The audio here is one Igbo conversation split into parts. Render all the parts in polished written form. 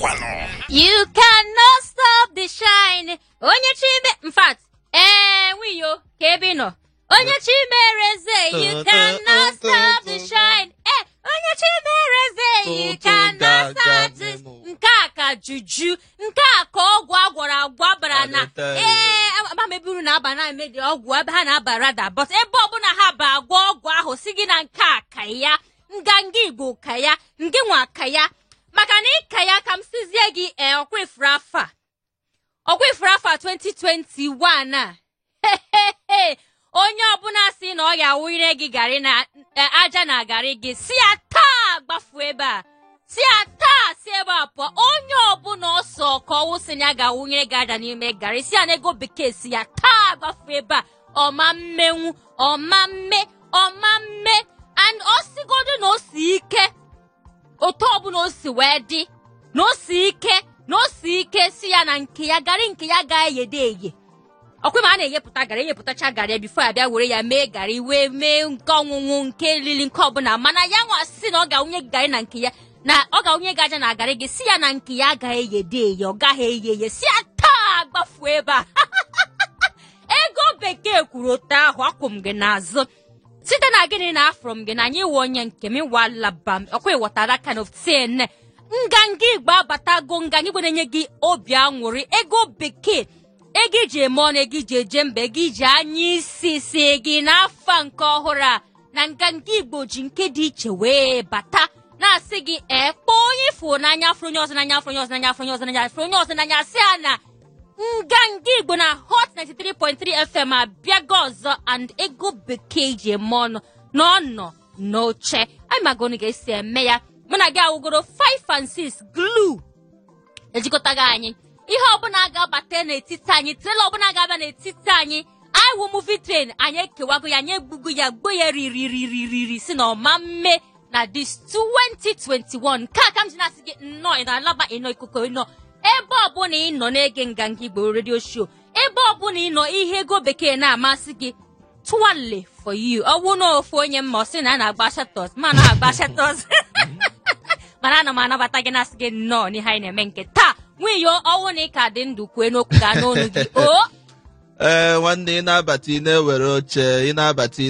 You cannot stop the shine. Onye chime, in fact, wiyo, kebino. Onye chimereze, you cannot stop the shine. Onye chimereze, you cannot stop the nkaka juju, nkaka ogwu agwara agwabara na. Amameburu na abana emedi ogwu ha na abarada, but ebe ọbụna ha ba agwa ogwu ahụ sigi na nkaka ya, nganga Igbo ka ya, nge nwa ka ya. Maka na ịka ya ka m sizie gị ọkwefrafa 2021 a. Onye ọbụla si na ọ ga-awụnyere gị garị na aja na garị gị si ya taa gbafu ebe a. Si ya taa si ebe a pụọ. Onye ọbụla ọsọ ka ọwụ si ya ga-awụnyere gị aja n'ime garị si ya na ego bekee si ya taa gbafu ebe a. Ọma mmenwu, ọma mme and osigodu na osi ike. Otu ọbụla o si wee dị na o si ike si ya na nke ya garị nke ya ga-eyede eye. Ọkwa ma a na-eyepụta garị eyepụtacha garị bifo abịa were ya mee garị wee mee nke ọnwụnwụ nke lili nke ọbụla mana ya nwa si na ọ ga-awụnye garị na nke ya na ọ ga-awụnye gị aja na garị gị si ya na nke ya ga-eyede eye ọ gaghị eye si ya taa gbafuo ebe a. Ego bekee kwuru otu ahụ akwụ m gị n'azụ site na gịnị na afro m gị na anyị iwe onye nke m ịwalaba m ọkwa ịghọtara kind of tin nganga Igbo abatago nganga Igbo na-enye gị obi aṅụrị ego bekee ego iji eme ọnụ ego iji eje mba ego iji anya isi si gị n'afọ nke ọhụrụ a na nganga Igbo ji nke dị iche wee bata na-asị gị kpọọ onye ifụ n'anya afọ onye ọzọ n'anya afọ onye ọzọ n'anya afọ onye ọzọ n'anya afọ onye ọzọ n'anya sị ya na nganga Igbo na Hot 93.3 FM abịago ọzọ and ego bekee ji eme ọnụ n'ọnọ n'oche anyị magonu ga-esi eme ya mụ na gị awụgoro 5 and 6 glue ejikọtaghị anyị ihe ọbụla ga-abata n'etiti anyị trailer ọbụla ga-abịa n'etiti anyị iwu movie train anyị ekewago ya anyị egbugo ya gbo ya riri si na ọma mme na this 2021 ka m ji na-asị gị nnọọ ị na-alaba ịnọ ikuku ịnọ ebe ọbụla ị nọ na-ege nganga Igbo radio show ebe ọbụla ị nọ ihe ego bekee na-amasị gị twale for you ọwụ na ofu onye mma ọ sị na a na-agba shatos ma na-agba shatos mana ana m anabata gị na-asị gị nnọọ n'ihe anyị na-eme nke taa nwiyo ọwụ na ị ka dị ndụ kwue n'okwu ga n'onu gị nwanne ị na-abata ị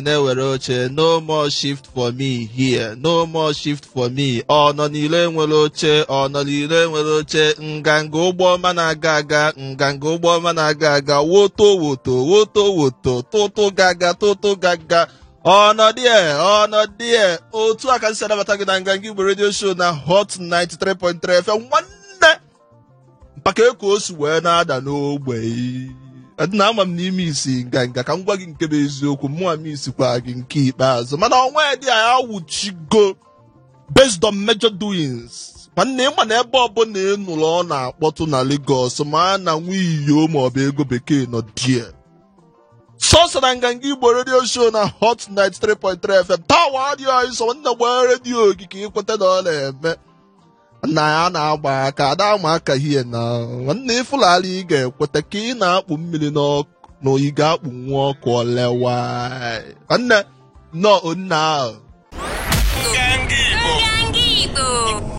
na-ewere oche no more shift for me here no more shift for me ọ nọ n'ile nwere oche nganga ụgbọma na-aga aga woto tụtụ gaga ọnọdụ otu aka nsi anabata gị na nganga Igbo radio show na Hot 93.3 FM nwanne mpaka eko o si wee na-ada n'ogbe na ama m n'ime isi nganga ka m gwa gị nke bụ eziokwu mụa m isikwa gị nke ikpeazụ mana ọnwa dị ya awụchigo based on major doings nwanne ịma na ebe ọbụla ị nụrụ ọ na-akpọtụ na Lagos ma na nwiyo maọbụ ego bekee nọ die sọsọ na nganga Igbo radio show na Hot 93.3 FM tawa adịghị iso nwanne gbaa redio gị ka ịkweta na ọ na-eme na ya na-agba aka ada ma aka hie na nwanne ịfụlala ị ga-ekweta ka ị na-akpụ mmiri n'ọkụ na ị ga-akpụ nwa ọkụ olewa nwanne nọ nna ahụ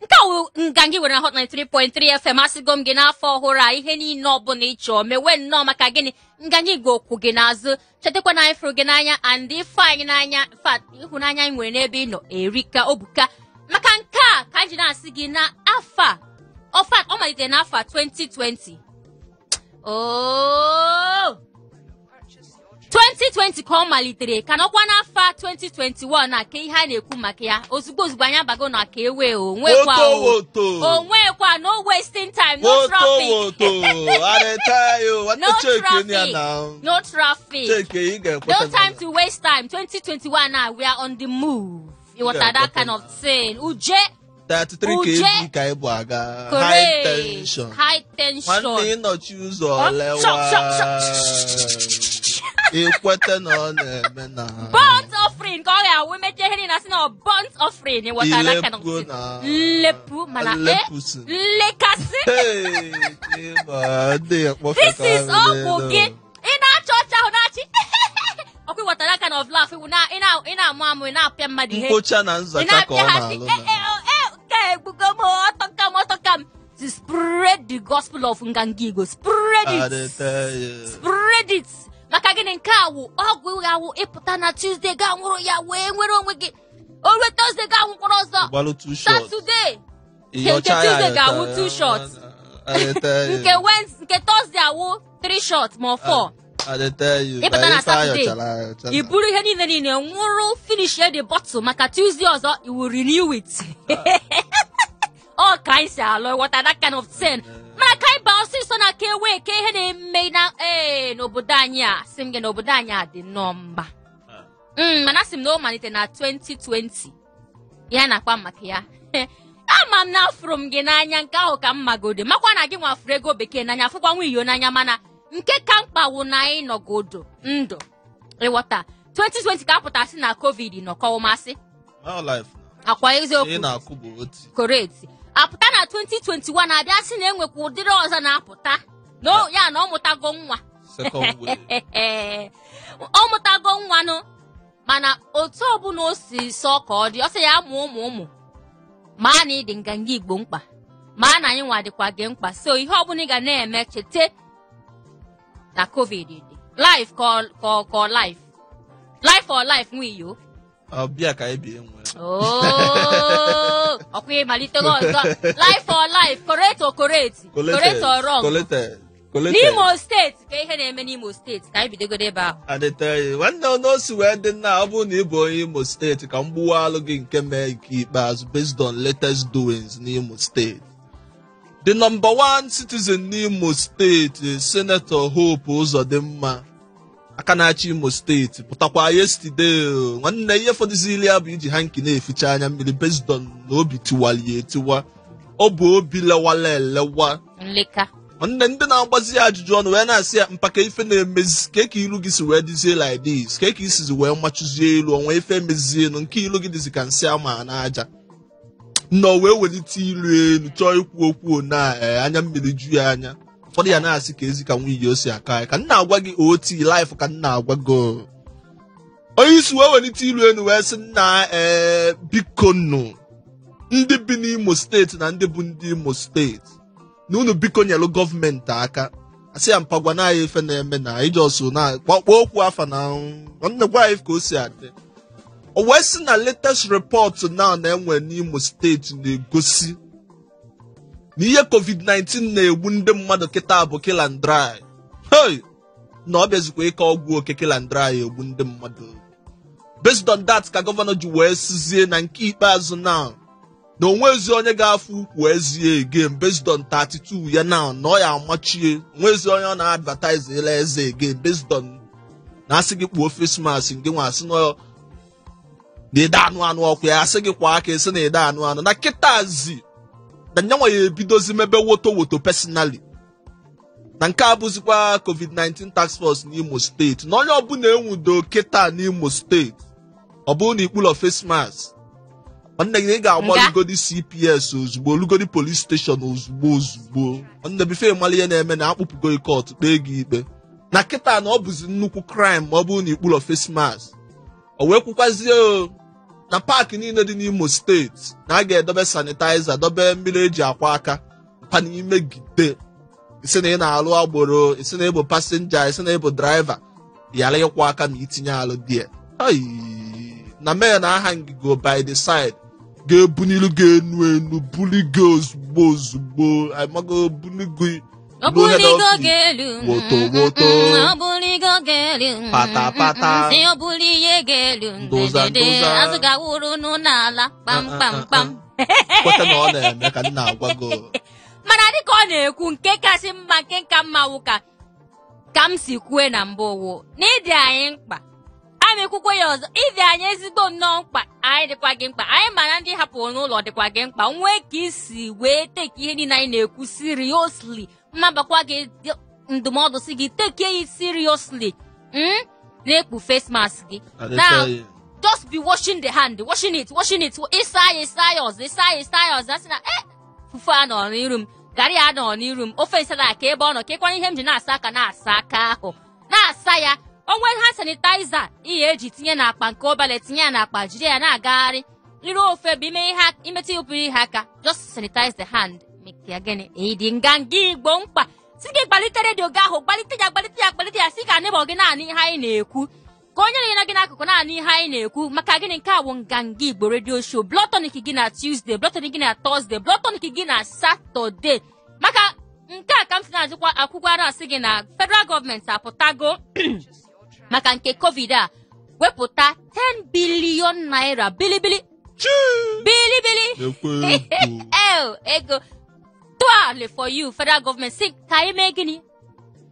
nke awụ nganga Igbo na Hot 93.3 FM asịgo m gị n'afọ ọhụrụ a ihe niile ọbụla ịchọ mewe nnọọ maka gịnị nganga Igbo okwu gị n'azụ chetakwa na anyị fụrụ gị n'anya and ife anyị n'anya ịhụnanya anyị nwere n'ebe ị nọ erika obuka maka nke a ka anyị na-asị gị na afa ọ malitere n'afọ 2020 2020 ka ọ malitere ka nọkwa n'afọ 2021 na ka ihe a na-ekwu maka ya ozugbo anyị abago na ka ewe onwekwa no wasting time no traffic no traffic no time to waste time 2021 now we are on the move. You want that kind of thing. Uje 33 kb ka ịbụ aga high tension nwanne ị nọchi ụzọ lewa ikwete na ọ na-eme na burnt offering ka ọ ga-awụ meche ihe na-asị na burnt offering you want that kind of thing lepu mana lekasị this is ọgwụ gị ị na-achọ ọcha ahụ na-achị ọkwa ịghọta that kind of laugh ị na-amụ amụ ị na-apịa mmadụ ihe mkpocha na nzacha ka ọ na-alụ egbugo m ọtọkam spread the gospel of Ngangigo. Spread it. Spread it. Maka gini nke awu ọgwụ yawu ịpụta na Tuesday ga nwụrụ ya wee nwere onwe gị. Owe Thursday ga nwụkwara ọzọ. Saturday. Nke Tuesday ga awụ 2 shots. Nke Thursday awụ 3 shots ma 4. Ịpụta na Saturday. I buru ihe niile nwụrụ finish the bottle maka Tuesday ọzọ you will renew it. All kinds of alloy what that kind of sin. Mana kai ba ọsịsọ na ka ewe ka ihe na-eme na n'obodo anyị a sim gị n'obodo anyị a dị nọmba. Mana sim na o malite na 2020. Ya na-akpa maka ya. Ama m na afụrụ m gị n'anya nke ahụ ka m magode makwa na gị nwafụrụ ego bekee n'anya afụkwa nwa iyo n'anya mana nke ka mkpa wụ na anyị nọgodo ndụ ịghọta 2020 ka apụtasị na COVID nọ kọwụmasị akwa eziokwu correct apụta na 2021 abịa sị na enwekwa ụdịrị ọzọ na-apụta no ya na ọ mụtago nwa ọ mụtago nwa nụ mana otu ọbụla o si sọ ka ọ dị ọ sị ya ụmụ ma na ịdị nganga Igbo mkpa ma na anyị nwa dịkwa gị mkpa so ihe ọbụla ị ga na-eme chete na COVID dị life call life or life nwe iyo ọbịa ka ebi enwe ọkwa malite ọzọ life or life correct or wrong n'Imo steeti ka ihe na-eme n'Imo steeti ka anyị bidogodo ebe ahụ adịtaghị nwanne n'osi wee dị nna ọ bụrụ na ị bụ onye Imo steeti ka m gbuwa alụ gị nke mee nke ikpeazụ based on latest doings n'Imo steeti. The number 1 citizen n'Imo steeti Senator Hope Uzodimma aka na-achị Imo steeti pụtakwa yesterday nwanne ihe fọdụzili ya bụ iji hanki na-eficha anya mmiri based on na obi tiwali etiwa ọ bụ obi lewala elewa nleka nwanne ndị na-agbazi ajụjụ ọnụ wee na-asị ya mpaka ife na-emezi ka ilu gị si wee dizie like this ka isizi wee machuzie ilu onwe ife emezie elu nke ilu gị dizi ka nsị ama n'aja nọ wee welite ilu elu chọọ ikwu okwu na anya mmiri ju ya anya ụfọdụ ya na-asị ka ezi ka nwunye o si aka ka nna agwa gị oti life ka nna agwa gị onye isi wee welite ilu elu wee sị nna biko nụ ndị bi n'Imo steeti na ndị bụ ndị Imo steeti na unu biko nyelụ gọọmenti aka asị ya mpagwa na anyị ife na-eme na ije ọsọ na kpọọ okwu afa na nwanne gwa anyị ka o si adị o wee sị na latest report na-enwe n'Imo steeti na-egosi na ihe COVID-19 na-egbu ndị mmadụ kịta bụ kill and dry na ọ bịazikwa ike ọgwụ oke kill and dry egbu ndị mmadụ based on that ka gọvanọ ji wee sizie na nke ikpeazụ na onwezi onye ga-afụ ukwu ezie again based on 32 ya na ọ ya amachie onwezi onye ọ na-advertise ele eze again based on na asị gị kpuo face mask ngị nwa asị na ede anụ ọkụ ya asị gị kwa aka esi na ede anụ na kịtazi na nyanwa ya ebidozi mebe woto personally na nke abụzikwa COVID-19 task force n'Imo steeti na onye ọbụla enwudo kịta n'Imo steeti ọ bụrụ na ikpulọ face mask nwanne gị ga-agbalugodi CPS ozugbo olugodi police station ozugbo nwanne bife mali ihe na-eme na akpụpụgo court kpee gị ikpe na kịta na ọ bụzi nnukwu crime ma ọ bụrụ na ikpulọ face mask o wee kwukwazie na paakị niile dị n'Imo steeti na a ga-edobe sanitizer dobe mmiri eji akwa aka mpa n'ime gide isi na ị na-alụ agboro isi na ịbụ pasenja isi na ịbụ draiva yara ịkwa aka ma itinye alụ die na mee na aha ngịgo by the side ga-ebunilu ga-enu buli gị ozugbo amago bunigo woto pata ndoza kweta na ọ na-eme ka nna agwago mana dịka ọ na-ekwu nke kasị mma nke nka mma wụ ka m si kwue na mbụ wụ na ịdị anyị mkpa a na-ekwukwe ya ọzọ ịdị anyị ezigbo nnọọ mkpa anyị dịkwa gị mkpa anyị mana ndị hapụrụ n'ụlọ dịkwa gị mkpa nwee ka isi wee teki ihe niile anyị na-ekwu seriously mmabakwa gị ndụmọdụ si gị take it seriously na-ekpu face mask gị now just be washing the hand washing it ịsa ya ọzọ asị na fufu anọ n'iru m garị anọ n'iru m ofe nsala aka ebe ọ nọ kekwara ihe m ji na-asa aka ahụ na-asa ya onwe ha sanitizer ihe eji tinye n'akpa nke obele tinye ya n'akpa jiri ya na-agagharị iru ofe bụ imetụ ụpụrụ ihe aka just sanitize the hand ya gịnị ịdị nganga Igbo mkpa si gị gbalite redio gị ahụ gbalite ya si ka neighbor gị naanị ihe anyị na-ekwu ka onye na gị n'akụkụ naanị ihe anyị na-ekwu maka gịnị nke a bụ nganga Igbo radio show Blood Tonic gị na Tuesday, Blood Tonic gị na Thursday, Blood Tonic gị na Saturday. Maka nke a ka m si na-ajụkwa akwụkwọ na-asị gị na federal gọọmenti apụtago maka nke COVID a wepụta 10 billion naira bilibili ego totally for you federal government si ka anyị mee gịnị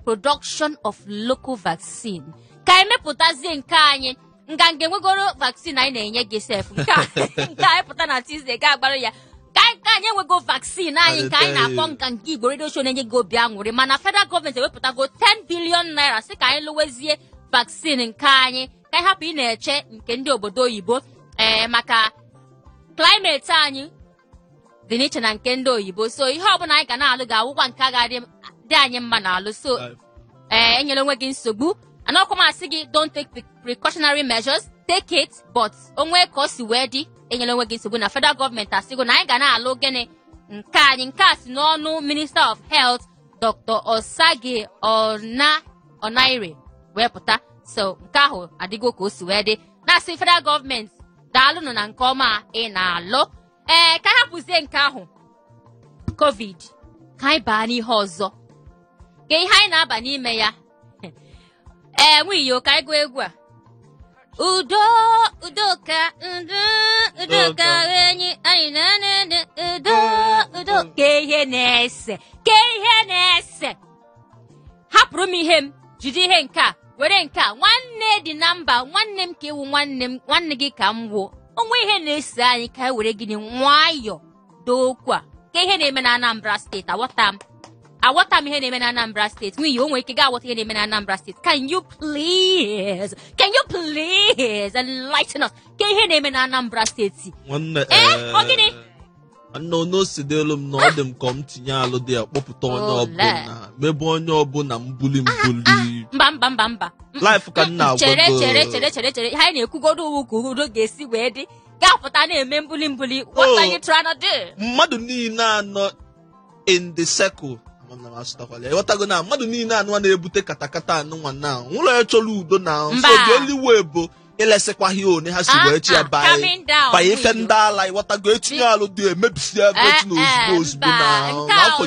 production of local vaccine ka anyị mepụtazie nke anyị nganga enwegoro vaccine anyị na-enye gị sef nke anyị pụta na Tuesday ga-agbara ya ka anyị enwego vaccine anyị nke anyị na-akpọ nganga Igbo radio show na-enye gị obi aṅụrị mana federal gọọmenti ewepụtago 10 billion naira si ka anyị lụwezie vaccine nke anyị ka anyị hapụ ị na-eche nke ndị obodo oyibo maka climate anyị dị n'iche na nke ndị oyibo so ihe ọbụla anyị ga na-alụ ga-awụkwa nke ga-adị anyị mma n'alụ so enyere onwe gị nsogbu anọkwa m asị gị don't take precautionary measures take it but onwe ka o si wee dị enyere onwe gị nsogbu na federal gọọmenti asịgo na anyị ga na-alụ gịnị nke anyị nke a si n'ọnụ Minister of Health Dr. Osage Onaire wee pụta so nke ahụ adịgo ka o si wee dị na-asị federal gọọmenti daalụ nọ na nke ọma ị na-alụ ka hapụzie nke ahụ COVID ka anyị baa n'ihe ọzọ ka ihe anyị na-aba n'ime ya nwunye ka anyị gụọ egwu a udo ka enyi anyị na-ede udo ka ihe na-ese hapụrụ m ihe m jide ihe nke a were nke a nwanne dị na mba nwanne m ka ewu nwanne gị ka m wuo onwe ihe na-ese anyị ka anyị were gịnị nwayọ dokwu a ka ihe na-eme na Anambra steeti aghọta m ihe na-eme na Anambra steeti nwunye o nwere ike ga-aghọta ihe na-eme na Anambra steeti can you please enlighten us ka ihe na-eme na Anambra steeti ọ gịnị nno si delu m na ọ dị m ka m tinye alụ dị ya kpọpụta onye ọbụla mebe onye ọbụla mbuli mba life ka m na-agwago chere ihe anyị na-ekwugodo uwu ka udo ga-esi wee dị ga-apụta na-eme mbuli what are you trying to do mmadụ niile anọ in the circle ịghọtago na mmadụ niile anụ na-ebute katakata anụnwa na ụlọ ya chọrọ udo na nso dị eliwe bụ ilesikwa ihe one ha si wee chi ya banye ife ndị ala ịghọtago etinye alụ dị emebisi ebe etu na ozugbo na afọ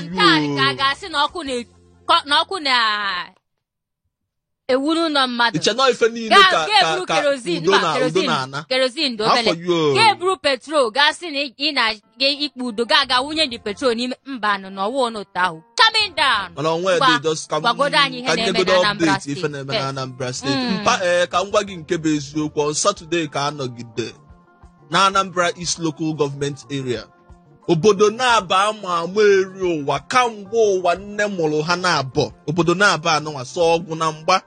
ga-asị na ọkụ ewu n'ụlọ mmadụ iche na ife niile ka udo na-ana kerozin ga-eburu petrol gasị na ị na-ikpu udo ga-aga wunye ndị petrol n'ime mba nọ n'ọwụ n'otu ahụ coming down gwagodo anyị ihe na-eme na Anambra steeti ka m gwa gị nke bụ eziokwu on Saturday ka anọgide na Anambra East Local Government Area obodo na-aba ama eri ụwa kamgbe ụwa nne mụrụ ha na-abọ obodo na-aba anụnwa sọ ọgwụ na mgba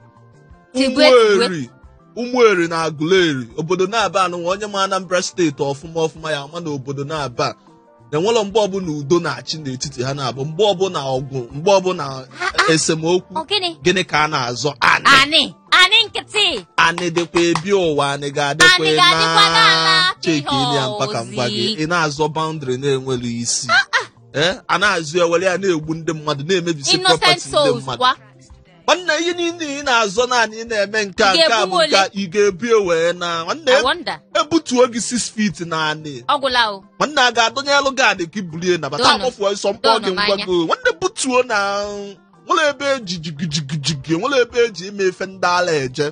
Ụmụeri na Aguleri obodo na-aba anụnwa onye ma Anambra steeti ọfụma ya ama na obodo na-aba na-enwere mgbe ọbụla udo na-achị n'etiti ha na-abụ mgbe ọbụla ọgwụ mgbe ọbụla esemokwu gịnị ka a na-azọ anị nkịtị anị dịkwa ebi ụwa anị ga-adịkwa na cheki ya mpaka ngwa gị ị na-azọ boundary na-enwere isi a na-azụ ewere ya na-egbu ndị mmadụ na-emebisi property ndị mmadụ nwanne ihe niile ị na-azọ naanị ị na-eme nke a bụ nke ị ga-ebi wee na nwanne ebutuo gị 6 feet na anị nwanne a ga-adọnye elu gaadị ka ibulie na bata akpọfuo nsọ mpọ gị ngwago nwanne butuo na nwere ebe eji jigijigijigi nwere ebe eji ime efe ndị ala eje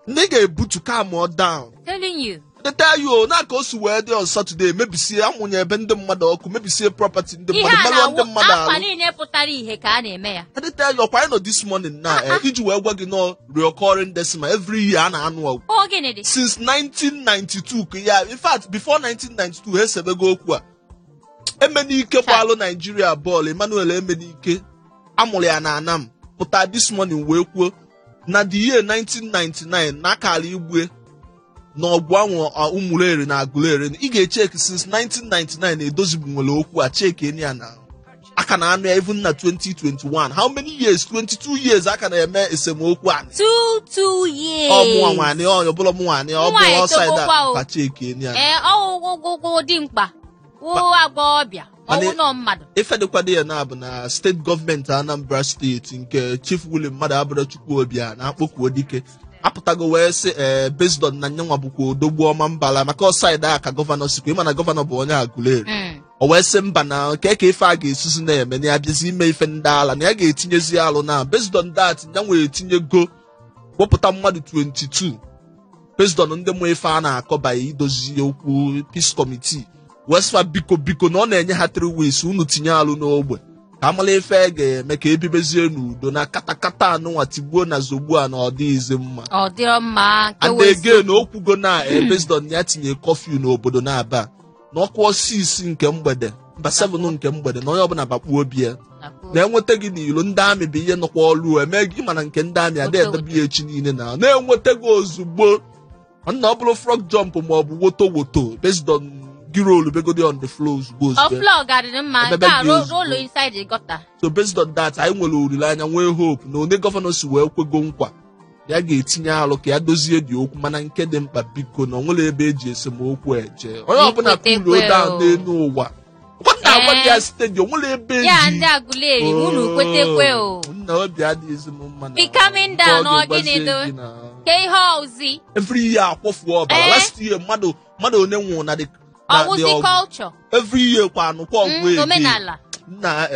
ndị ga-ebutu calm down tell you na ka o si wee dị on Saturday mebisie amụnye ebe ndị mmadụ ọkụ mebisie property ndị mmadụ melụọ ndị mmadụ ahụ tell you ọkwa anyị nọ this morning na iji wee gwa gị nọ recurring decimal every year a na-anụ ọgwụ since 1992 ka ya in fact before 1992 ha esebego okwu a Emenike gbalụ Nigeria bọọlụ Emmanuel Emenike amụrụ ya na Anam pụta this morning wee kwuo na the year 1999 na akara igbue n'ọgwụ anwụ Ụmụeri na Aguleri ị ga-echeki since 1999 edozibu nwere okwu a cheki ya na aka na anụ ya even na 2021 how many years 22 years aka na-eme esemokwu a 22 years ọmụnwa nwanne ọbụla nwanne ọ bụ ọsaida ka cheki ya ọgwụgwụ dị mkpa agbọghọbịa ọwụ nọ mmadụ ife dịkwado ya na bụ na steeti gọọmenti Anambra steeti nke Chief Willie Mmadụ Abụrụ Chukwuobia na-akpọkuo dike apụtago wee sị based on na nyanwa bụkwa odogbu ọma mbala maka ọsaịdị a ka gọvanọ sikwa ịma na gọvanọ bụ onye Aguleri o wee sị mba na nke ka ife a ga-esuzi na-eme na ya bịazi ime ife ndị ala na ya ga-etinyezi alụ na based on that nyanwa etinyego wepụta mmadụ 22 based on ndị mụ ife a na-akọba idozi okwu peace committee wesfa biko na ọ na-enye ha 3 weeks unu tinye alụ n'ogbe ka amala ife ga-eme ka ebibezie n'udo na katakata anụnwa tigbuo na zogbuo na ọ dịghịzi mma and again okwugo na based on ya tinye kọfịu n'obodo na-aba na ọkụ 6 nke mgbede mba 7 nke mgbede na onye ọbụla bakpuo obi ya na-enweta gị n'ilo ndị amị bụ ihe nọkwa ọlụ eme gị mana nke ndị amị ada edebe ya echi niile na-enweta gị ozugbo na ọ bụrụ frog jump ma ọ bụ woto based on gị roll begodi on the floor ozugbo so based on that anyị nwere olileanya nwee hope na onye gọvanọ si wee kwego nkwa ya ga-etinye alụ ka ya dozie dị okwu mana nke dị mkpa biko na ọ nwere ebe eji esemokwu eje onye ọbụla kwuru ode ahụ n'elu ụwa na-agwa gị ya stadium nwere ebe eji nna obi adịghịzi m mma every year akwafuo ọbara last year mmadụ one nwụrụ na culture every year kwa anụkwa ọgwụ omenala na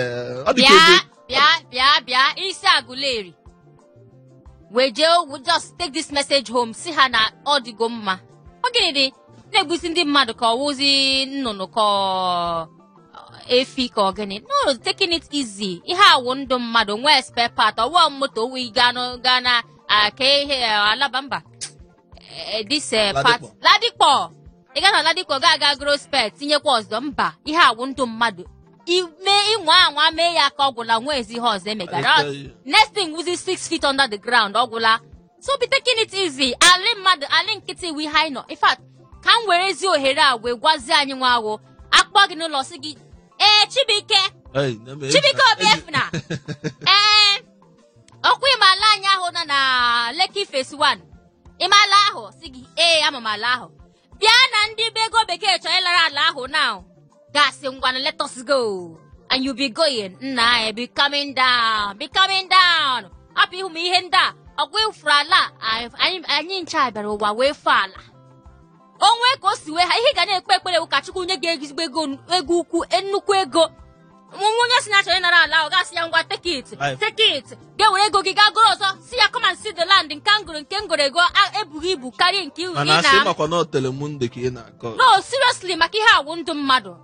bịa isi Aguleri we just take this message home si ha na ọ dịgo mma ọ gịnị dị na-egbusi ndị mmadụ ka ọwụzi nnụnụ ka efi ka ọgịnị no taking it easy ihe awụ ndụ mmadụ nwee spare part ọwụọ moto owe gaa na ka ihe Alaba mba this part Ladikpo ị ga na Ladikpo ga grow spare tinyekwa ọzọ mba ihe awụ ndụ mmadụ ime ịnwa anwa mee ya ka ọgwụla nwa ezi ihe ọzọ emegara next thing wụzi 6 feet under the ground ọgwụla so be taking it easy ali nkịtị wi ha nọ in fact ka m were ezi ohere a wee gwazie anyị nwa awụ akpọ gị n'ụlọ si gị Chibuike Obiefuna ọkwa ịmala anyị ahụ nọ na Lekki Phase 1 ịmala ahụ si gị ama m ala ahụ bịa na ndị bego bekee chọọ ịlara ala ahụ now gasị ngwana let us go and you be going nna be coming down hapụ ihu m ihe ndị a ọkwa ịfụrụ ala anyị ncha bịara ụwa wee fe ala onwe ka o si wee ha ihe ga na-ekpe ekpere ụka Chukwu nye gị ezigbo ego ukwu nnukwu ego onye si na achọrọ ịnara ala ahụ gasị ya ngwa take it ga-ewere ego gị gaa goro ọzọ si ya come and see the land nke ngoro ego ebughị ibu karịa nke iwu no seriously maka ihe awụ ndụ mmadụ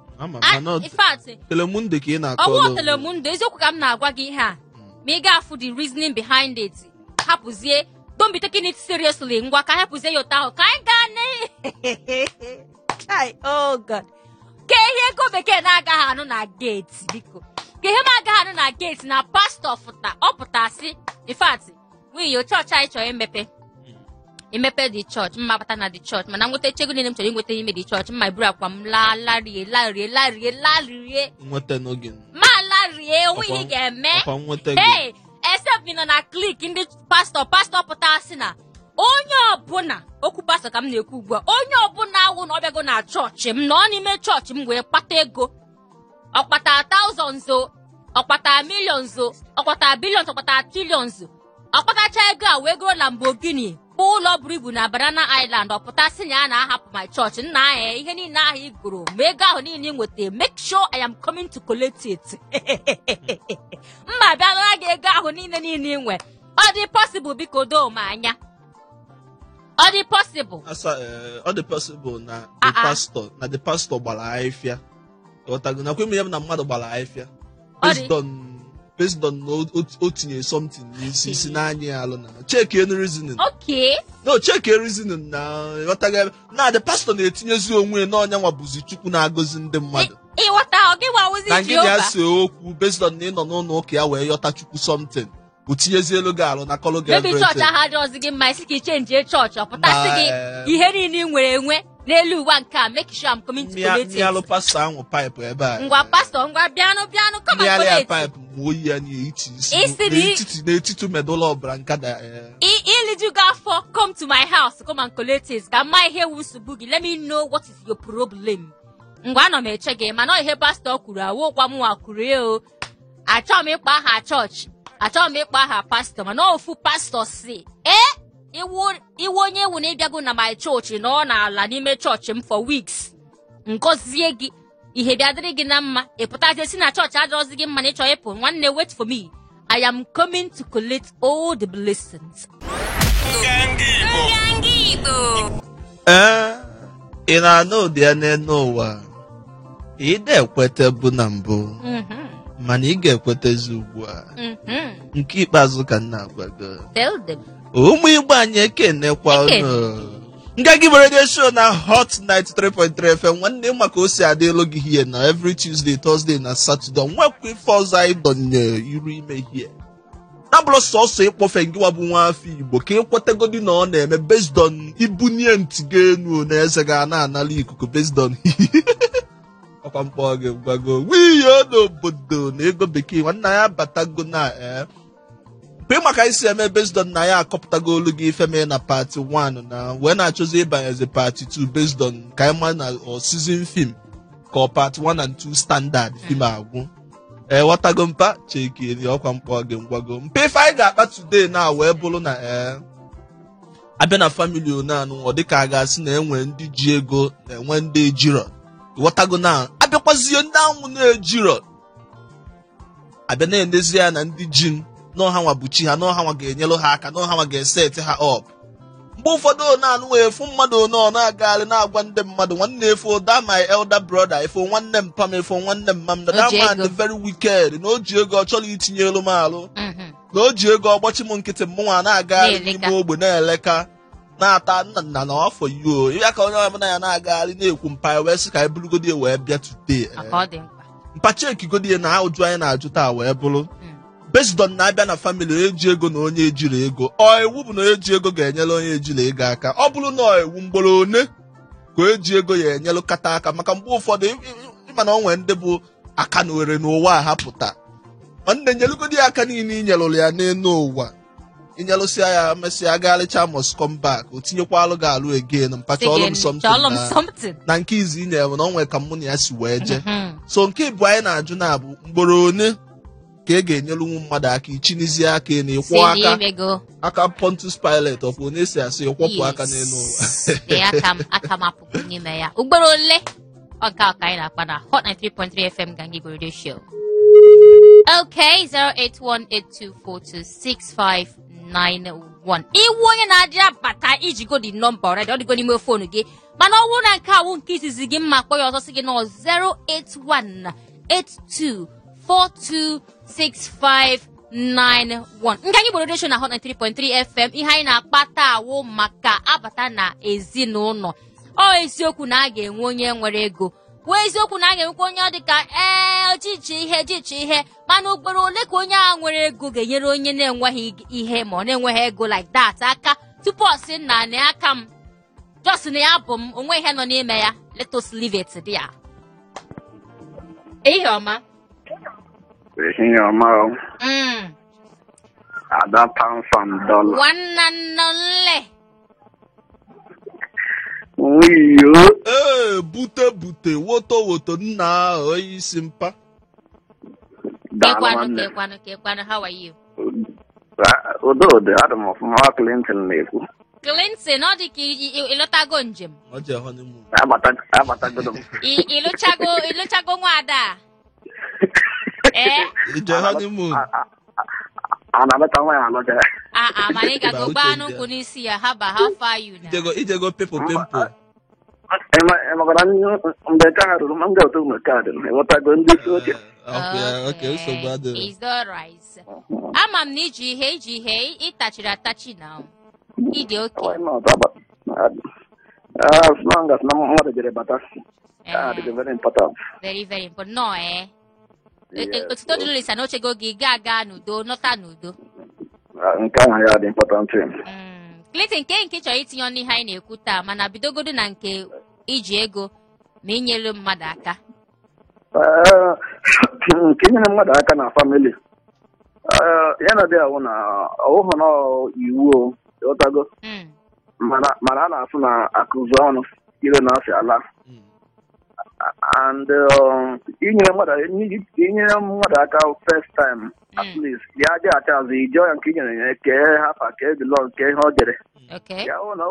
in fact Telemundo ka ị na-akọ ọwụ Telemundo eziokwu ka m na-agwa gị ihe a ma ị ga-afụ the reasoning behind it hapụzie don't be taking it seriously ngwa ka hapụzie ya ụtọ ahụ ka anyị gaa oh God ka ihe ego bekee na-agaghị anụ na gate biko ka ihe m agaghị anụ na gate na pastọ ọ pụtasị in fact nwunye chọọchị anyị chọrọ imepe the church mma bata na the church mana nweta echego niile m chọrọ inweta ime the church mma iburu akwa m larie nweta n'oge ma larie onwe ihe ga-eme hey except nọ na click ndị pastọ pụta sị na onye ọbụla okwu pastọ ka m na-ekwu ugbu a onye ọbụla awụ na ọ bịago na chọọchị m nọ n'ime chọọchị m wee kpata ego ọkpata thousands ọkpata millions ọkpata billions ọkpata trillions ọkpatacha ego a wee goro Lamborghini ụlọ buru ibu na Banana Island ọpụta sị na ya na-ahapụ my church nna ahụ ihe niile ahụ ị gụrụ ma ego ahụ niile ị nweta make sure I am coming to collect it mma bịa nara gị ego ahụ niile ị nwe ọ dị possible biko doo m anya ọ dị possible na the pastor gbara ahịfịa ọtago na kweme ya na mmadụ gbara ahịfịa based on o tinye something n'isi n'anya ya alụ na check any reasoning check reasoning na the pastor na-etinyezi onwe na ọnya nwa bụzi Chukwu na-agọzi ndị mmadụ na gị na-ase okwu based on na ị nọ n'ụlọ ụka ya wee yọta Chukwu something o tinyezi elu gị alụ na kọlụ gị ebe chọọchị ahụ adịghịzi gị mma isi ka ichenji chọọchị ọpụtasị gị ihe niile ị nwere enwe n'elu ụwa nke a make sure I'm coming to collect it. Alụ pastọ ahụ pipe ebe a ngwa pastọ ngwa bịanụ come and collect pipe ma oyi ya n'etiti medụla ọbara nkada iliju go afọ come to my house come and collect it ka mma ihe wu nsogbu gị let me know what is your problem ngwa anọ m eche gị mana ihe pastọ kwuru awụkwa m nwa kwuru o achọghị m ịkpọ aha chọọchị achọghị m ịkpọ aha pastọ mana ofu pastọ si iwu onye ewu na ịbịago na my chọọchị na ọ na-ala n'ime chọọchị m for weeks ngọzie gị ihe bịa dịrị gị na mma ịpụtazie si na chọọchị adọrọzi gị mma na ịchọ ịpụ nwanne wait for me I am coming to collect all the blessings. Ị na-anụ ụdị ya n'elu ụwa ị na-ekwete bụ na mbụ mana ị ga-ekwetezi ugbu a nke ikpeazụ ka m na-agwago ụmụ Igbo anyị ekenekwa unu Ngagi Radio Show na Hot 93.3 FM nwanne maka o si adịlụ gị here na every Tuesday, Thursday na Saturday nwekwa ife ọzọ anyị donye iru ime here na bụrụ sọsọ ịkpọfe ngị wabụ nwa afọ Igbo ka ịkwetegodi na ọ na-eme based on ibunye ntị gị enu na eze ga na-anala ikuku based on ọkwa mkpọ gị gwago wiyo n'obodo na ego bekee nwanne ya batago na mgbe maka isi eme based on na ya akọpụtago olu gị ife mee na part 1 na wee na-achọzi ịbanyezi part 2 based on ka ịma na season film ka part 1 and 2 standard film agwụ watago mpa chekiri ọkwa mkpọ gị ngwago mpe ife anyị ga-akpa today na wee bụrụ na abịa na family onanụ ọ dịka a ga-asị na enwe ndị ji ego na enwe ndị ejiro watago na abịakwazie ndị anwụ na-ejiro abịa na-enezi ya na ndị ji n'ọha nwa buchi ha n'ọha nwa ga-enyelu ha aka n'ọha nwa ga-eseti ha up mgbe ụfọdụ na-anụ efu mmadụ ọ na-agagharị na-agwa ndị mmadụ nwanne efu da my elder brother efu nwanne mpa m efu nwanne mma m na that man very wicked na o ji ego ọ chọrọ itinye elu m alụ na o ji ego ọgbọchi m nkịtị mụnwa na-agagharị n'ime ogbe na-eleka na-ata nna na afọ yo ya ka onye ọbụla ya na-agagharị na-ekwu mpa wee sị ka anyị burugodi wee bịa today mpa chekigodi na ụjụ anyị na-ajụ taa wee bụrụ based on na-abịa na family eji ego na onye ejiri ego ọ ewu bụ na eji ego ga-enyere onye ejiri ego aka ọ bụrụ na ewu mgboro one ka eji ego ya enyelu kata aka maka mgbe ụfọdụ ịma na onwe ndị bụ aka na were n'ụwa ahapụta nwanne nyelugodi aka niile inyelụrụ ya n'elu ụwa inyelụsịa ya mesịa agagharịcha must come back o tinyekwa alụ ga-alụ again mpacha ọlụm something na nke izi inye na onwe ka mụ na ya si wee je so nke ibu anyị na-ajụ na abụ mgboro one ka e ga-enyelu nwu mmadụ aka ichinizie aka na ịkwọ aka Pontius Pilate ọ bụ onye si asị ịkwọpụ aka n'elu ụwa aka m apụpụ n'ime ya ugboro ole ọka anyị na-akpa na Hot 93.3 FM Gangi Radio Show. Okay, 08182426591. Iwu onye na-adị abata iji go the number already ọ dịgo n'ime fonu gị mana ọ bụrụ na nke awụ nke izizi gị mma kpọ ya ọzọ sị gị na 08182426591. Gangi Radio Show na Hot 93.3 FM ihe anyị na-akpata awụ maka abata na ezinụlọ ọ eziokwu na a ga-enwe onye nwere ego wee eziokwu na a ga-enwekwa onye ọ dịka jichi ihe mana ugboro ole ka onye a nwere ego ga-enyere onye na-enweghị ihe ma ọ na-enweghị ego like that aka tupu ọ sị na aka m just na ya bụ m onwe ihe nọ n'ime ya let us leave it there. Ihe ọma Ada pound from dollar. Nwanne Wiyo. Bute woto nna onye isi mpa. Kekwanụ, how are you? Odo, Adam of Clinton na-ekwu. Clinton, ọ dị ka ịlọtago njem. Ọ je honeymoon. Abatagodo m. Ịlụchago nwa ada. Ije honeymoon. A na-abata nwa ya alọja. Mana ị ga-go gbaa n'ụkwụ n'isi ya haba how far you now? Ijego pepo. Emagara mgbe ka ha ruru ma m ga-otu mgbe ka dị enwetago ndị isi oche. Okay, nsogbu adịghị. It's all right. Ama m na iji ihe ịtachiri atachi na ịdị oke. As long as na mmadụ jere bata. It's very important. Very, very important. No, otuto dị lisa na ochego gị ga-aga n'udo nọta n'udo. Nke ahụ ya dị important. Clinton nke chọrọ itinye ọnụ ihe anyị na-ekwu taa mana bidogodo na nke iji ego ma inyere mmadụ aka. Nke inyere mmadụ aka na family ya na dị ahụ na ọhụhụ na iwu ọtago mana a na-asụ na akụzi ọnụ ire na afịa ala and inyere mmadụ aka first time at least ya dị acha azụ ije ya nke inyere ya ke hafa ke belong ke ihe o jere ya hụ na ọ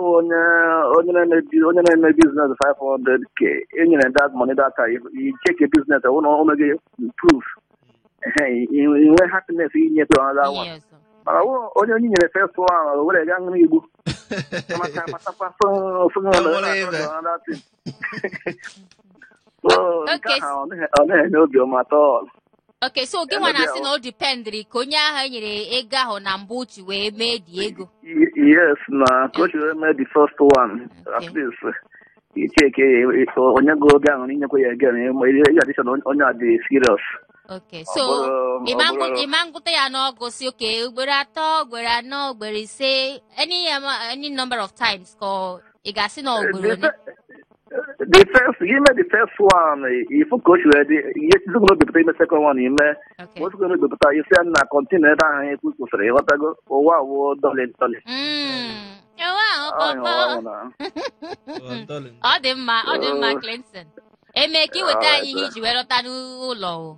onye na-eme business 500k enyere that money that time you check your business ọ na omege improve inwe happiness inyekwe another one mana onye nyere first one were ga nri igbo maka matakwa Okay, so gị nwa na-asị na o dependri ka onye ahụ nyere ego ahụ na mbụ ji wee mee dị ego. Yes, na ka o ji wee mee the first one at least icheke onye go oge ahụ n'inyekwa ya ego na addition onye a dị serious. Okay, so ịma ngụta ya n'ọgụ si okay ugboro atọ ugboro anọ ugboro ise any number of times ka ị ga-asị na ugboro ole. The first one, if you coach ready, yes, you going to be the second one. You may what's going to be better. You say na continue that I put to say what I go. Oh wow, darling. Ọ dị mma Clinton. Emeka iweta anyị ihe iji wee lọta n'ụlọ.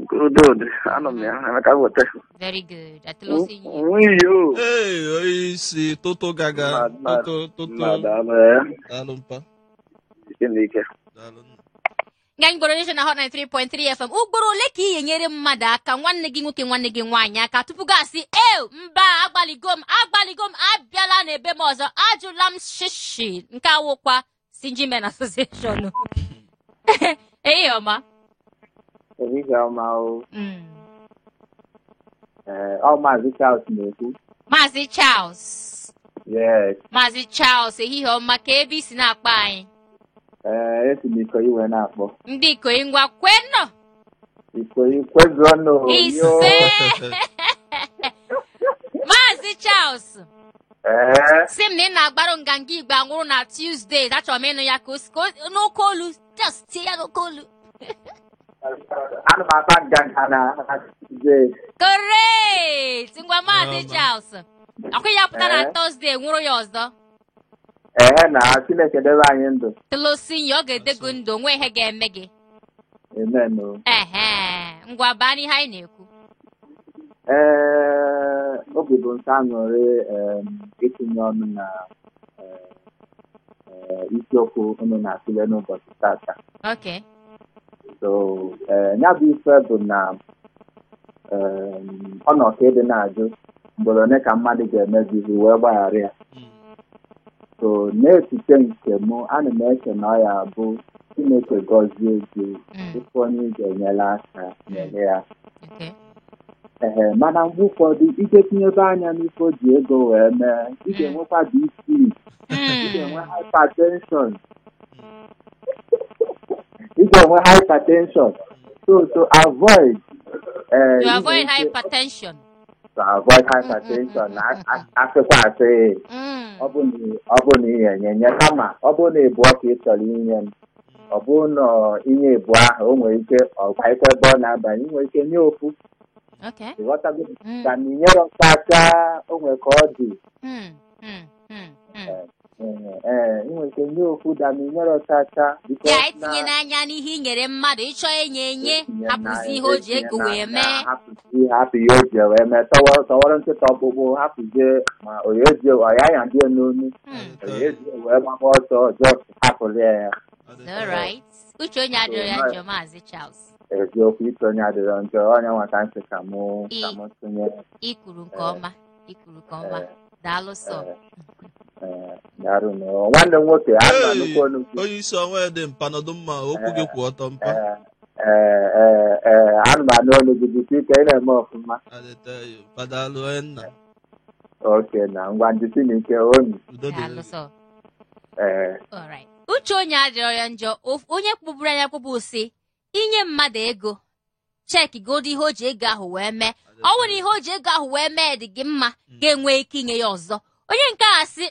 Good. I know me. I can go there. Very good. Atilosi. Hey, isi Toto Gaga. Toto. Alumpa. Gang Borodation na Hot 93.3 FM. Ugboro ole ka ihe nyere mmadụ aka nwanne gị nwoke nwanne gị nwaanyị aka tupu gasị mba agbaligom abịala na ebe m ọzọ ajụla m shishi nke awụkwa Sinji Men Association. Ọma. Maazị Charles na-ekwu. Maazị Charles. Yes. Maazị Charles ehihie ọma ka ebe isi na-akpọ anyị. Esi m Ikoyi wee na-akpọ. Ndị Ikoyi ngwa kwenụ. Ikoyi kwezọnụ. Ise. Maazị Charles. Si m na ị na-agbarụ nganga Igbo anwụrụ na Tuesday. Achọrọ m ịnụ ya ka n'oke olu. Just tie ya n'oke olu. Ana m ata nganga na Tuesday. Correct. Ngwa Maazị Charles. Akwụ ya pụta na Thursday nwụrụ ya ọzọ. Na Chineke debe anyị ndụ. Tụlụsi ya ọ ga-edego ndụ onwe ihe ga-eme gị. Amen. Ngwa baa n'ihe anyị na-ekwu. Obi bụ nke aṅụrị itinye ọnụ na isiokwu unu na-atụle n'ụbọchị tata. Okay. So, ya bụ ife bụ na ọ nọ ka ịdị na-ajụ mgbere one ka mmadụ ga-emebi ihe wee gbaghara ya. So n'echiche nke m ana m eche na ọ ya bụ Chineke gọzie gị tupu onye ị ga-enyere aka nyere ya. Mana mgbe ụfọdụ ike tinyebe anya n'ife o ji ego wee mee ị ga-enwekwa BP, ị ga-enwe hypertension. So to avoid hypertension. Asịkwa asị ọ bụ na ihe enyenye kama ọ bụ na ebu ọka ị chọrọ inye m ọ bụ na inye ebu ahụ o nwere ike ọgwa ikwe ebe ọ na-abanye ị nwere ike nye ofu ịghọtago ka na inyere ọkpacha o nwere ka ọ dị ị nwere ike nye ofu da na inyere ọchacha ya etinye n'anya n'ihe i nyere mmadụ ịchọ enye hapụzi ihe o ji ego wee mee hapụ ihe o ji wee mee tọwara nkịta ọkpụkpụ hapụzie ma oyezie ọya ya ndị n'onu oyezie wee gbaba ọsọ ọjọọ hapụrụ ya. Uche onye adịrọ ya njọ Maazị Charles. Eziokwu iche onye adịrọ njọ onye nwata ntị ka mụ tụnye. Ikwuru nke ọma daalụ sọ. Nwanne m nwoke onye isi ọnwa dị mpanọdụ mma okwu gị kwụ ọtọ mpa. Ana m anụ olu gị bisi ike ị na-eme ọfụma. Oke na ngwa njisi na ike onu. Daalụ sọ. Uche onye adịrọ ya njọ onye kpụburu anya kpụbụ si inye mmadụ ego cheki godo ihe o ji ego ahụ wee mee ọ nwere ihe o ji ego ahụ wee mee dị gị mma ga-enwe ike inye ya ọzọ. Onye nke a sị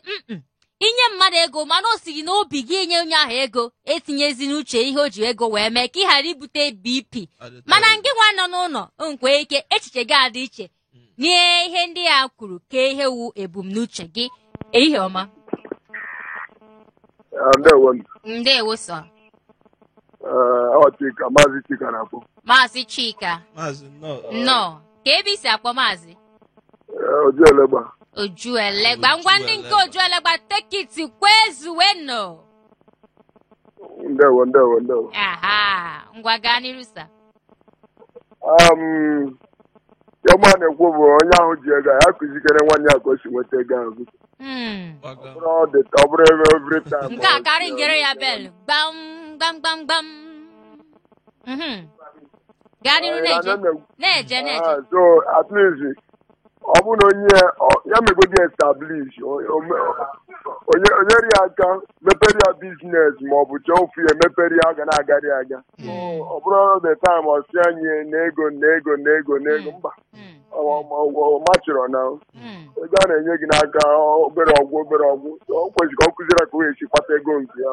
inye mmadụ ego mana o siri n'obi gị inye onye ahụ ego etinyezi n'uche ihe o ji ego wee mee ka ị ghara ibute BP mana ngị nwa nọ n'ụlọ nkwe ike echiche gị adị iche nye ihe ndị a kwuru ka ihe wu ebumnuche gị. Ehihie ọma. Ndewo. Ndewo sọ. Chika, Maazị Chika na-akpọ. Maazị Chika. Maazị No. Ka ebe isi akpọ Maazị? Ojuelegba. Ojuelegba. Ngwa ndị nke Ojuelegba take it kwezuwe no. Ndewo. Aha. Ngwa gaa n'iru sa. Yọma na-ekwu bụ onye ahụ ji ego ya kụzikere nwanne ya ka o si nweta ego ahụ. Ọ bụrụ every time. Nke a karị ngere ya bel. Gbam. Gaa n'iru na-eje. So at least ọ bụ na onye ya megodi establish onye ri aka mepere ya biznes ma ọ bụ chọọ ofu ya emepere ya ga na-agara aga. Ọ bụrụ the time ọ si anyị na ego mba machịrọ na ego a na-enye gị n'aka obere ọgwụ o kwesịrị ka ọ kụziere ka o esi kpata ego nke ya.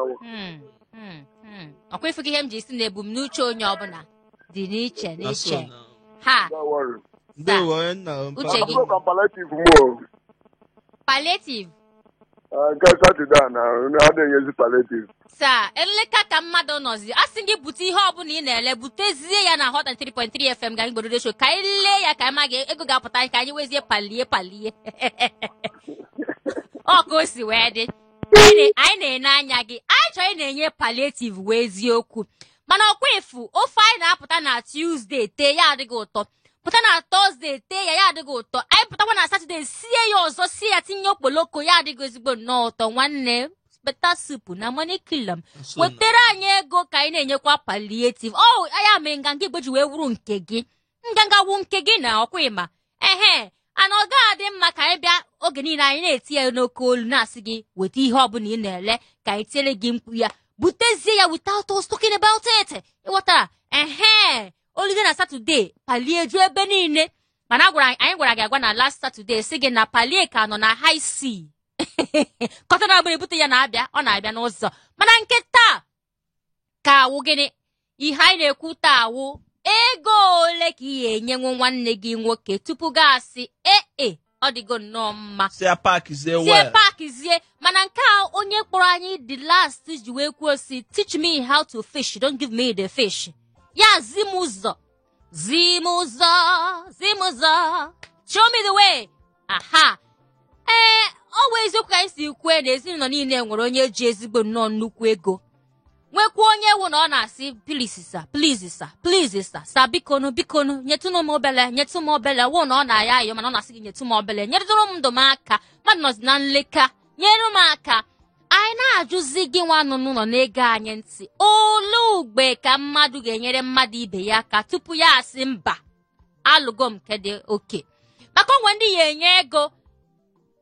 Ọkwa ifu gị ihe m ji isi na ebumnuche onye ọbụla dị n'iche ha uche gị palliative nke Satọde a na-adịghị ezi palliative saa eleka ka mmadụ nọzi a sị gị bute ihe ọbụla ị na-ele butezie ya na Hot 3.3 FM ga anyị gboro show ka anyị lee ya ka anyị ma ego ga-apụta ka anyị wezie palie ọ ka o si wee dị anyị na-ene anya gị anyị chọrọ ị na-enye palliative wee eziokwu mana ọkwa efu ofe anyị na-apụta na Tuesday tee ya adịghị ụtọ pụta na Thursday tee ya adịghị ụtọ anyị pụtakwa na Saturday sie ya ọzọ sie ya tinye okpoloko ya adịghị ezigbo nnọọ ụtọ nwanne beta soup na money kill wetara anyị ego ka anyị na-enyekwa palliative ya mere nganga igbo ji wee wuru nke gị nganga wu nke gị na ọkwa ịma ana ọ ga-adị mma ka anyị bịa oge niile anyị na-eti ya n'oke olu na-asị gị weta ihe ọbụla ị na-ele ka anyị tiere gị mkpu ya butezie ya without us talking about it ịghọtara olide na Saturday palie ju ebe niile mana anyị gwara gị agwa na last Saturday si gị na palie ka nọ na high sea kọta na agbụrụ ebute ya na-abịa ọ na-abịa n'ụzọ mana nke taa ka awụ gịnị ihe anyị na-ekwu taa awụ ego ole ka ị ga-enyenwu nwanne gị nwoke tupu gasị ọ dịgo nnọọ mma sie pakizie mana nke a onye kpọrọ anyị the last ji wee kwuo si teach me how to fish don't give me the fish ya zi m ụzọ show me the way ọ bụ eziokwu ka anyị si kwue na ezinụlọ niile nwere onye ji ezigbo nnọọ nnukwu ego nwekwa onye ewu na ọ na-asị please sa bikonu nyetụnụ m obele wụ na ọ na-aya ayọ mana ọ na-asị gị nyetụ m obele nyetụrụ m ndụ m aka mmadụ nọzi na nleka nyere m aka anyị na-ajụzi gị nwa n'ụlọ na-ege anyị ntị ole ugbe ka mmadụ ga-enyere mmadụ ibe ya aka tupu ya asị mba alụgo m nke dị oke maka onwe ndị ya enye ego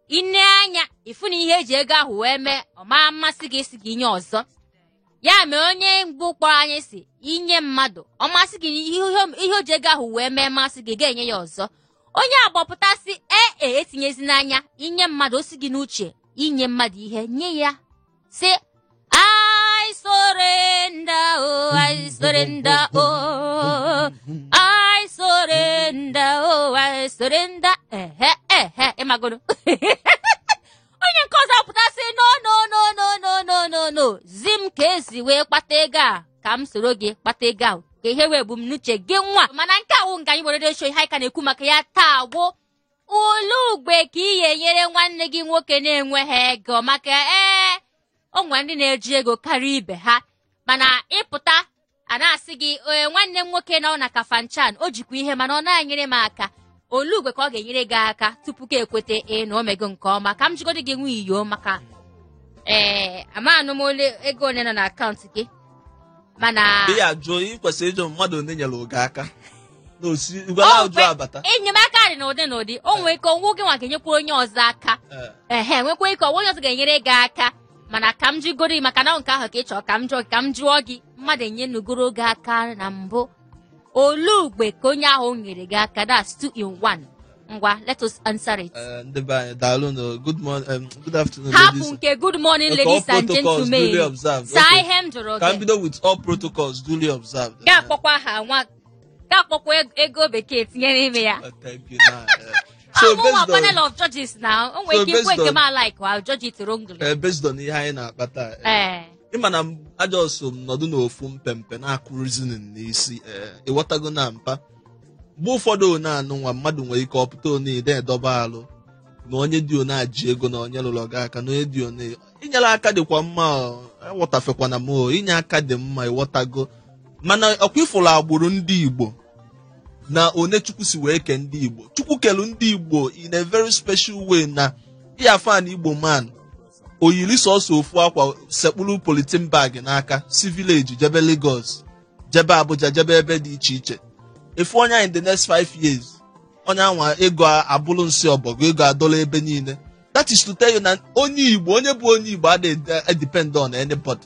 ine anya ifu na ihe eji ego ahụ wee mee ọ maa mmasị gị isi gị nye ọzọ ya mee onye mgbu kpọrọ anyị si inye mmadụ ọ masị gị ihe o ji ego ahụ wee mee masị gị ga-enye ya ọzọ onye agbọpụta si etinyezi n'anya inye mmadụ o si gị n'uche inye mmadụ ihe nye ya si I surrender ịmagodo onye nke ọzọ pụta sị no zi m ka esi wee kpata ego a ka m soro gị kpata ego ahụ ka ihe wee bụ m n'uche gị nwa mana nke awụ nga anyị were show ihe anyị ka na-ekwu maka ya taa gwụ olu ugbe ka ị ga-enyere nwanne gị nwoke na-enweghị ego maka onwe ndị na-eji ego karịa ibe ha mana ịpụta a na-asị gị nwanne m nwoke nọ na Kafanchan o jikwa ihe mana ọ na-enyere m aka olu ugbe ka ọ ga-enyere gị aka tupu ka ekwete na omego nke ọma ka m jigodi gị nwe iyo maka amanụ m ole ego ole nọ na akaụntụ gị mana ya jụọ ị kwesịrị ịjụ mmadụ onye nyere oge aka enyemaka dị n'ụdị o nwee ike ọnwụ gị nwa ga-enyekwa onye ọzọ aka nwekwa ike onye ọzọ ga-enyere gị aka mana ka m jụgoro maka na nke ahụ ka ị chọrọ ka m jụọ gị mmadụ enye nugoro gị aka na mbụ olu ugbe ka onye ahụ nyere gị aka that's 2 in 1 ngwa let us answer it good morning good afternoon hapụ nke good morning ladies and gentlemen saa ihe m jụrụ gị ka m bido with all protocols duly observed ga-akpọkwa ha nwa ga-akpọkwa ego bekee tinye n'ime ya so panel of judges now o nwere ike ikwe nke m alike I'll judge it wrongly based on ihe anyị na-akpata ịma na ajọ so m nọdụ n'ofu mpempe na-akụrizinin n'isi ịghọtago na mpa mgbe ụfọdụ na-anụ nwa mmadụ nwere ike ọpụta one ide edoba alụ na onye dị one aji ego na onye lụrụ gị aka na onye dị one inyere aka dịkwa mma ịghọtafekwana m inye aka dị mma ịghọtago mana ọkwa ifụrụ agbụrụ ndị Igbo na one Chukwu si wee kee ndị Igbo Chukwu kelu ndị Igbo in a very special way na ịya fan Igbo man oyiri sọsọ ofu akwa sekpuru politin bag n'aka si village jebe Lagos jebe Abuja jebe ebe dị iche iche efu onye in the next 5 years onye anwa ego abụrụ nsị ọbọgụ ego adọla ebe niile. That is to tell you na onye Igbo onye bụ onye Igbo adịghị depend on anybody.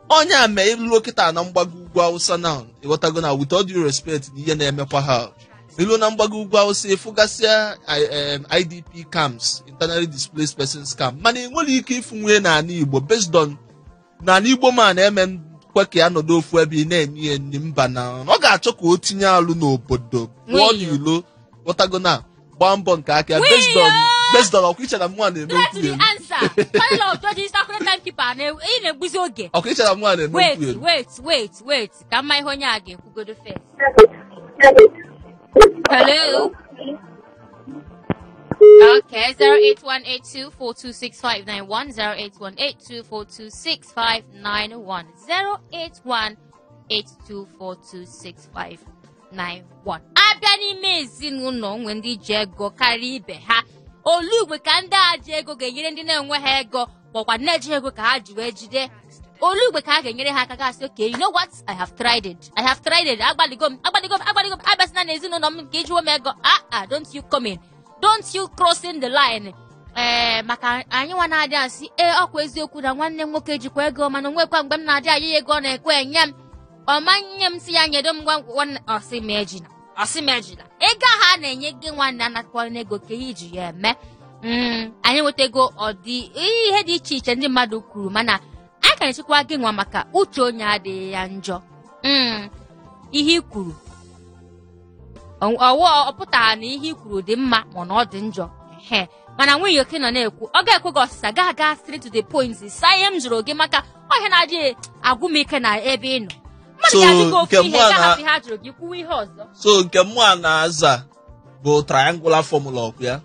Onye a mee ilu kịta na mgbago ugwu Hausa now ịghọtago na with all due respect na ihe na-emekwa ha ilu na mgbago ugwu Hausa efugasịa IDP camps internally displaced persons camp mana enwere ike ịfụ nwunye n'ala Igbo based on n'ala Igbo ma na-eme kwe ka ya nọdụ ofu ebe ị na-enye ya nri mba na ọ ga-achọ ka o tinye alụ n'obodo pụọ n'ilo ịghọtago na gbaa mbọ nke aka based on ọkwa iche na mụnwa na-eme okwu elu ọkwa iche na mụnwa na-eme okwu elu wait ka mma ihe onye a ga-ekwugodo first. Hello. Okay, 08182426591, 08182426591, 08182426591. Abịa n'ime ezinụlọ nwe ndị ji ego karịa ibe ha. Olugbe ka ndị a ji ego ga-enyere ndị na-enweghị ego makwa na-eji ego ka ha ji wee jide. Olugbe ka ha ga-enyere ha aka gasị okay, you know what? I have tried it. Agbaligo m. Abịasịna na ezinụlọ m nke ijiwo m ego. Don't you come in. Don't you crossing the line. Maka anyị nwa na-adị asị ọkwa eziokwu na nwanne m nwoke jikwa ego mana onwekwa mgbe m na-adị ayị ego ọ na-ekwe enye m ọmanye m si ya nyedo m ọsị m ejila ego ha na-enye gị nwanne anakwara n'ego ka ihe iji ya eme anyị nweta ego ihe dị iche iche ndị mmadụ kwuru mana anyị ka na-echekwa gị nwa maka uche onye adịghị ya njọ ihe i kwuru ọ pụtara na ihe i kwuru dị mma mana ọ dị njọ mana nwunye oke nọ na-ekwu ọ ga-ekwe gị ọsịsa ga straight to the point saa ihe m jụrụ gị maka ọhịa na-adịghị agwụ m ike na ebe ị nọ mmadụ ga-ajụ gị ofu ihe gahapụ ihe a jụrụ gị kwuwa ihe ọzọ. So nke mụ a na-aza bụ triangular formula ọkụ ya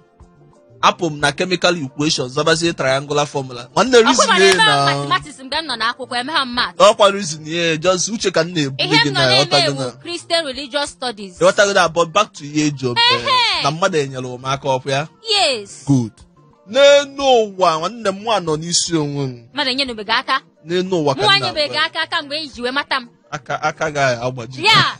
apụ m na chemical equation zabazie triangular formula nwanne reason na mathematics mgbe m nọ n'akwụkwọ emegha m math ọkwa reason just uche ka m na-ebu gị na ọtago Christian religious studies ọtago na but back to ihe job na mmadụ enyere m aka ọkụ ya yes good n'enu ụwa nwanne m nwa nọ n'isi onwe m mmadụ enyenubegị aka n'enu ụwa ka nwa enyebeghị aka mgbe iji wee mata m aka ga-agbaji ya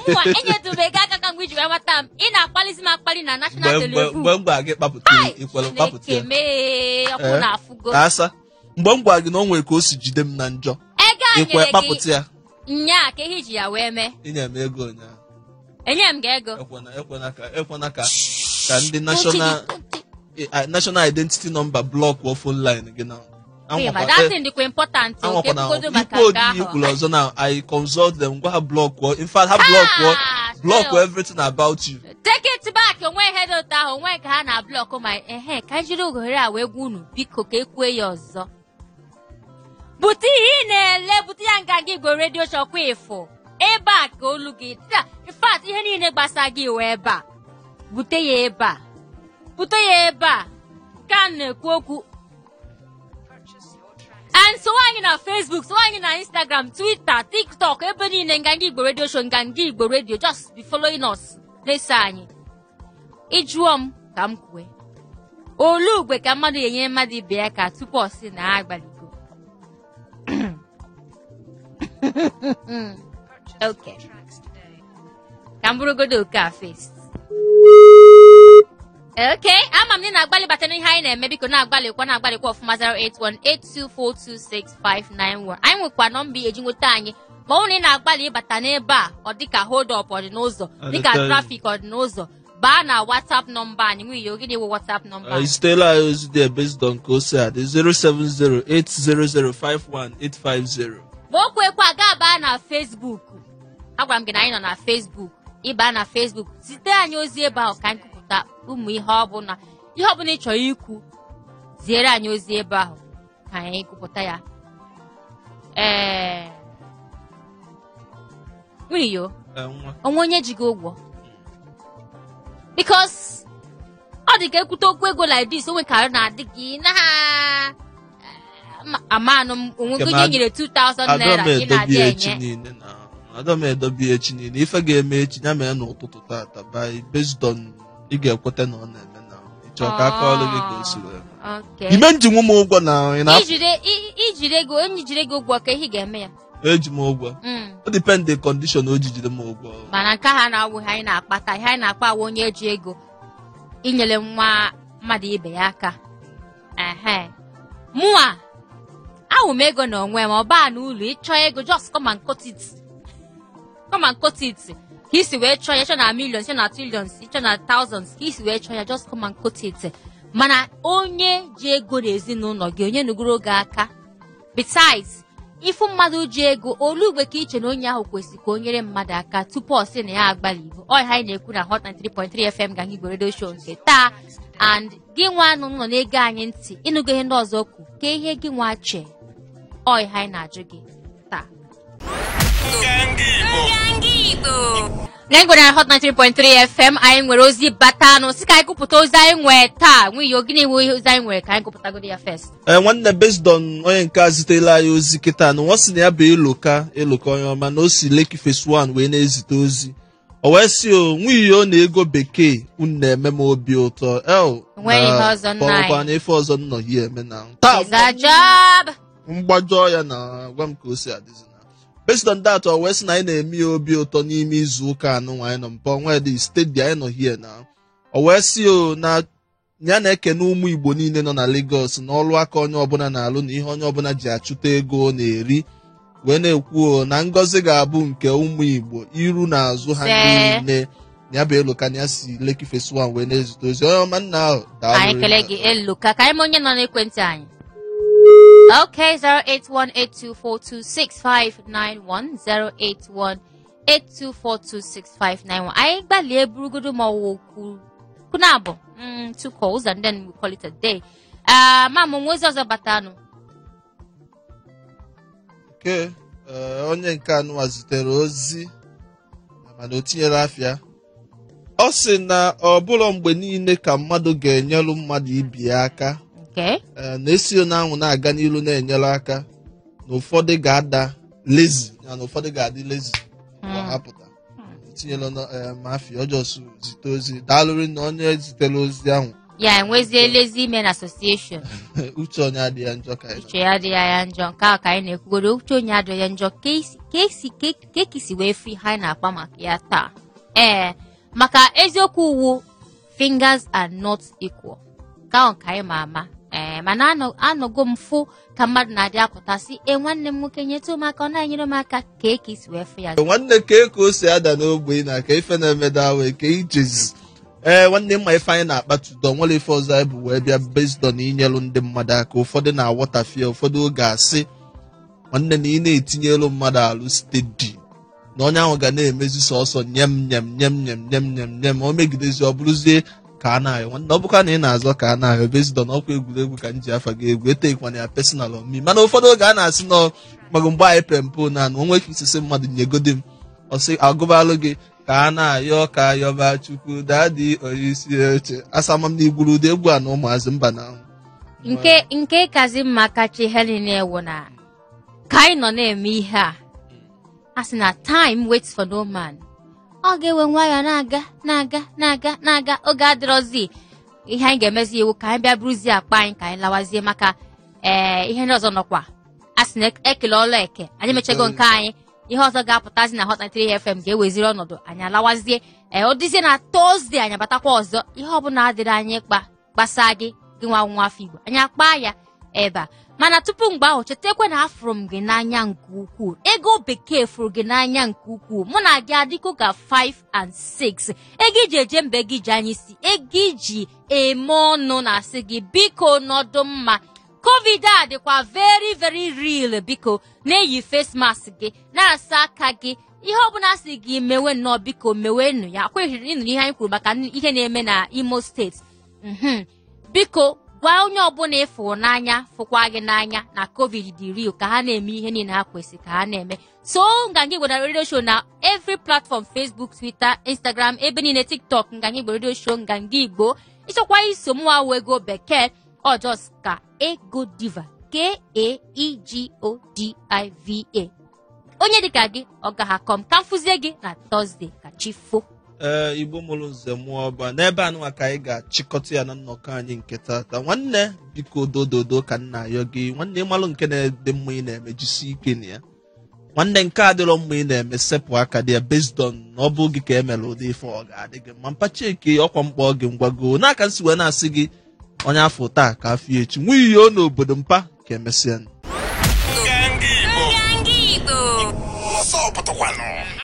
nwa enyetụbeghị aka ka mgbe iji wee mata m ị na-akpalizi m akpali na national television mgbe m gwa gị kpapụta ikwere kpapụta asa mgbe m gwa gị na o nwere ka o si jide m na njọ ikwe kpapụta ya nya ka ihe iji ya wee mee inye m ego ụnyaahụ enye m gị ego ekwena ka ndị national identity number block phone line gị na ikwuru ọzọ na I consult them gwa ha block in fact ha block everything about you. Take it back onwe ihe dị ụtọ ahụ onwe ka ha na block ma ka jiri ohere a wee gwa unu biko ka ekwue ya ọzọ bute ihe ị na-ele bute ya nganga Igbo redio chọkwa ịfụ ebe a ka olu gị in fact ihe niile gbasa gị wee ebe a bute ya ebe a ka na-ekwu okwu and so anyị na Facebook so anyị na Instagram Twitter TikTok ebe niile nganga Igbo radio show nganga Igbo radio just be following us na-eso anyị ịjụọ m ka m kwue Olugbe ka mmadụ enye mmadụ ibe ya ka tupu ọ sị na agbaligo okay ka m bụrụgodo oke a first okay ama m na-agbalị bata n'ihe anyị na-eme biko na-agbalịkwa ọfụma 08182426591 anyị nwekwa nọmba eji nweta anyị ma ọ bụrụ na ị na-agbalị ịbata n'ebe a ọ dịka hold up ọ dị n'ụzọ dịka trafik ọ dị n'ụzọ baa na WhatsApp nọmba anyị nwunye ogide iwe WhatsApp nọmba anyị Stella ozi dị based on ka o si adị 07080051850 ma o kwekwa gaa baa na Facebook agwara m gị na anyị nọ na Facebook ịbaa na Facebook zite anyị ozi ebe ahụ ka anyị kwupụta ụmụ ihe ọbụla ị chọrọ ikwu ziere anyị ozi ebe ahụ ka anyị kwupụta ya nwunye yo onwe onye ji gị ụgwọ because ọ dị ka ekwute okwu ego like this onwe ka na-adị gị na amanụ onwe onye nyere 2,000 naira gị na-adị enye Ada m edobe echi niile ife ga-eme echi ya mee n'ụtụtụ tata by based on ị ga-ekweta na ọ na-eme na ịchọ ka aka ọrụ gị ka o si wee ime nji nwe m ụgwọ na ijiri ego onye jiri ego ụgwọ ka ihe ga-eme ya eji m ụgwọ o depend the condition o ji jide m ụgwọ mana nke ha na-awụ ha anyị na-akpata ihe anyị na-akpa awụ onye eji ego inyere nwa mmadụ ibe ya aka mụa ahụ m ego na onwe m ọ baa n'ụlọ ịchọ ego just come and cut it ka isi wee chọọ ya ịchọ na millions ịchọ na trillions ịchọ na thousands ka isi wee chọọ ya just come and cut it mana onye ji ego n'ezinụlọ gị onye nugoro gị aka besides ifu mmadụ ji ego olugbe ka iche na onye ahụ kwesịrị ka o nyere mmadụ aka tupu ọ sị na ya agbali ibu ọ ha anyị na-ekwu na Hot 93.3 FM ga Igbo Radio Show nke taa and gị nwa nọ na-ege anyị ntị ịnụgo ihe ndị ọzọ kwu ka ihe gị nwa chee ọ ha anyị na-ajụ gị taa Ngangigbo na Hot 93.3 FM anyị nwere ozi batanụ si ka anyị gụpụta ozi anyị nwee taa nwunye ogini iwu ozi anyị nwere ka anyị gụpụtagodi ya first nwanne based on onye nke a zitela anyị ozi kịta na wọ́n si na ya bụ eloka onye ọma na o si Lekki Phase 1 wee na-ezite ozi o wee si o nwunye o na ego bekee unu na-eme m obi ụtọ pọrọkwa na ife ọzọ nọ hie eme na taa mgbajọ ya na gwa m ka o si adịzi based on that o wee sị na anyị na-eme ya obi ụtọ n'ime izu ụka anụ nwa anyị nọ mpọ nwa dị steeti anyị nọ hie na o wee sị o na ya na-ekene ụmụ Igbo niile nọ na Lagos na ọlụ aka onye ọbụla na-alụ na ihe onye ọbụla ji achụta ego ọ na-eri wee na-ekwu na ngọzi ga-abụ nke ụmụ Igbo iru na azụ ha niile ya bụ eloka na ya si Lekki Phase 1 wee na-ezute ozi onye ọma nna ahụ anyị kele gị eloka ka anyị onye nọ n'ekwentị anyị Okay, 08182426591 08182426591. I gbalịa eburugodo ma okwu kuna abụ 2 calls and then we call it a day. Mama nwezi ọzọ batanụ. Okay, onye nke anụ zitere ozi mana o tinyere afịa. Ọ sị na ọ bụrụ mgbe niile ka mmadụ ga-enyelu mmadụ ibi ya aka. Na-esi na-anwụ na-aga n'ilu na-enyere aka na ụfọdụ ga-ada lezi na ụfọdụ ga-adị lezi hapụta tinyela mafia ọjọọ zite ozi daalụrị na onye zitere ozi ahụ ya enwezie lezi men association uche onye adịghị ya njọ ka uche ya adịghị ya njọ nke a ka anyị na-ekwugodo uche onye adịghị ya njọ ka esi wee fi ha na-akpa maka ya taa maka eziokwu uwu fingers are not equal ka ọ ka anyị ma ama mana anọgo m fụ ka mmadụ na-adị apụtasị nwanne m nwoke nyetụ m aka ọ na-enyere m aka ka eke isi wee fụ ya nwanne ka o si ada n'ogbe na ka ife na-emeda wee ka ijezi nwanne mma ife anyị na-akpatudo nwere ife ọzọ anyị bụ wee bịa based on inyelu ndị mmadụ aka ụfọdụ na-awọtafie ụfọdụ oge asị nwanne na ị na-etinyelu mmadụ alụ steady na onye ahụ ga na-emezi sọsọ nyem o megidezi ọ bụrụzie ka a na-ayọ nwanne ọ bụkwa na ị na-azọ ka a na-ayọ based on ọkwa egwuregwu ka m ji afa gị egwu etekwana ya personal on me mana ụfọdụ oge a na-asị nọ magụ mgbe anyị pempo na onwe ka isisi mmadụ nyegodi m ọsị agụbalụ gị ka a na-ayọ ka ayọba chukwu daadị onyeisi oche asamam na igburu ụdị egwu a na ụmụazị mba na nke kazi mma kacha ihe niile ewu na ka anyị nọ na-eme ihe a sị na time waits for no man ọ ga-ewe nwayọ na-aga oge adịrọzi ihe anyị ga-emezi iwu ka anyị bịa buruzie akpa anyị ka anyị lawazie maka ihe ndị ọzọ nọkwa a sị na ekele ọlụ eke anyị mechego nke anyị ihe ọzọ ga-apụtazi na Hot 93 FM ga-eweziri ọnọdụ anyị alawazie ọ dịzie na Tọzdee anyị abatakwa ọzọ ihe ọbụla adịrị anyị gbasa gị nwa afọ Igbo anyị akpa ya ebe a mana tupu mgbe ahụ chetakwa na afụrụ m gị n'anya nke ukwuu ego bekee fụrụ gị n'anya nke ukwuu mụ na gị adịkọ ka 5 and 6 ego iji eje mbe gị ji anyị si ego iji eme ọnụ na-asị gị biko nọdụ mma COVID a dịkwa very very real biko na-eyi face mask gị na-asa aka gị ihe ọbụla si gị mewe nnọọ biko mewe nụ ya akweghịrị ịnụ ihe anyị kwuru maka ihe na-eme na Imo steeti biko gwa onye ọbụla ịfụ n'anya fụkwa gị n'anya na COVID dị real ka ha na-eme ihe niile ha kwesịrị ka ha na-eme. So Nganga Igbo Radio Show na every platform, Facebook, Twitter, Instagram, ebe niile, TikTok, Nganga Igbo Radio Show, Nganga Igbo. Ịchọkwa iso mụ awa ego bekee ọ just ka Ego Diva, KAEGODIVA. Onye dịka gị ọ gaghakọm ka mfụzie gị na Thursday ka chifo. Igbo mụrụ nze mụọ ọba n'ebe anụnwa ka anyị ga-achịkọta ya na nnọkọ anyị nke tata. Nwanne biko dododo ka nna ayọ gị, nwanne ịmalụ nke na-ede mma ị na-eme jisi ike na ya. Nwanne nke adịrọ mma ị na-eme sepụ aka dị ya based on na ọ bụ gị ka emere ụdị ife ọ ga-adị gị ma mpachi eke ọkwa mkpọ gị ngwago n'aka nsi wee na-asị gị onye afọ taa ka afọ echi nwe ihe ọ n'obodo mpa ka emesịa.